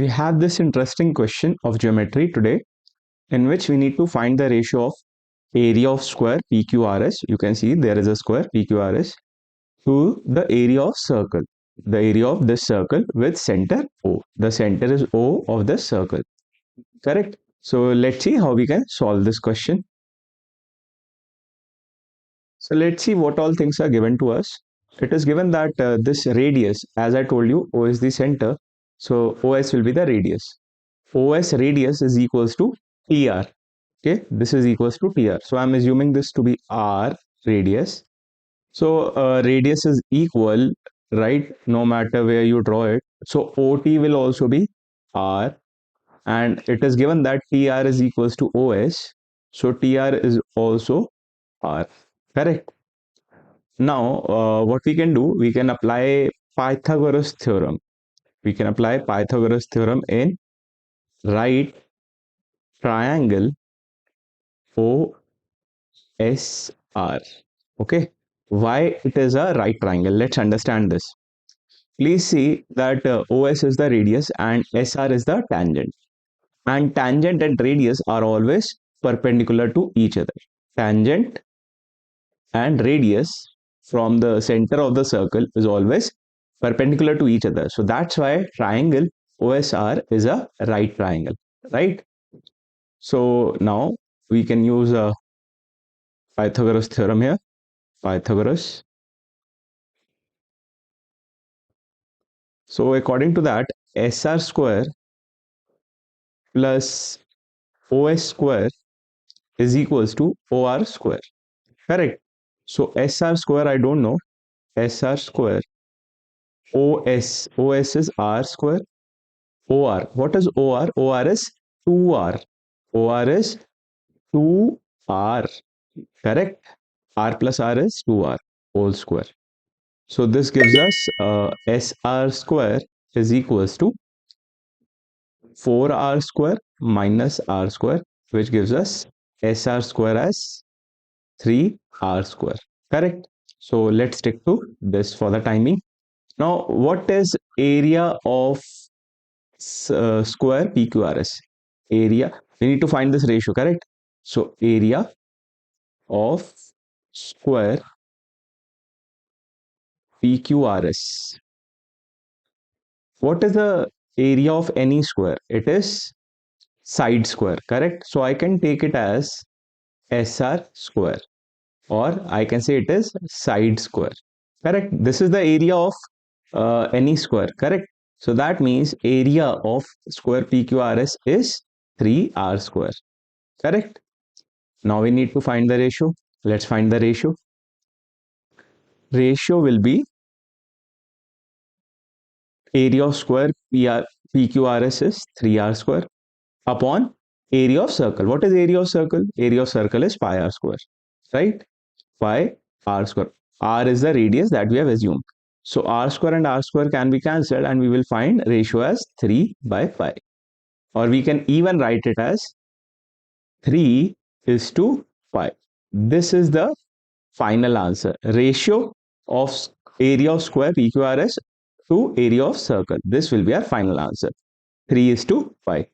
We have this interesting question of geometry today in which we need to find the ratio of area of square PQRS. You can see there is a square PQRS to the area of circle, the area of this circle with center O. The center is O of the circle, correct? So let's see how we can solve this question. So let's see what all things are given to us. It is given that this radius, as I told you, O is the center. So OS will be the radius. OS radius is equals to TR. Okay, this is equals to TR. So I'm assuming this to be R radius. So radius is equal, right? No matter where you draw it. So OT will also be R. And it is given that TR is equals to OS. So TR is also R. Correct. Now, what we can do, we can apply Pythagoras theorem. We can apply Pythagoras theorem in right triangle OSR. Okay. Why it is a right triangle? Let's understand this. Please see that OS is the radius and SR is the tangent. And tangent and radius are always perpendicular to each other. Tangent and radius from the center of the circle is always perpendicular to each other. So that's why triangle OSR is a right triangle, right? So now we can use a Pythagoras theorem here. Pythagoras. So according to that, SR square plus OS square is equals to OR square. Correct. So SR square I don't know. SR square. OS is R square. OR. What is OR? OR is 2R. OR is 2R. Correct. R plus R is 2R whole square. So this gives us SR square is equals to 4R square minus R square, which gives us SR square as 3R square. Correct. So let's stick to this for the timing. Now, what is area of square PQRS? Area. We need to find this ratio, correct? So area of square PQRS. What is the area of any square? It is side square, correct? So I can take it as SR square, or I can say it is side square, correct? This is the area of any square, correct? So that means area of square PQRS is 3R square, correct? Now we need to find the ratio. Let's find the ratio. Ratio will be area of square PQRS is 3R square upon area of circle. What is area of circle? Area of circle is pi r square, right? Pi r square. R is the radius that we have assumed. So r square and r square can be cancelled and we will find ratio as 3 by pi. Or we can even write it as 3 is to pi. This is the final answer. Ratio of area of square PQRS to area of circle. This will be our final answer. 3 is to pi.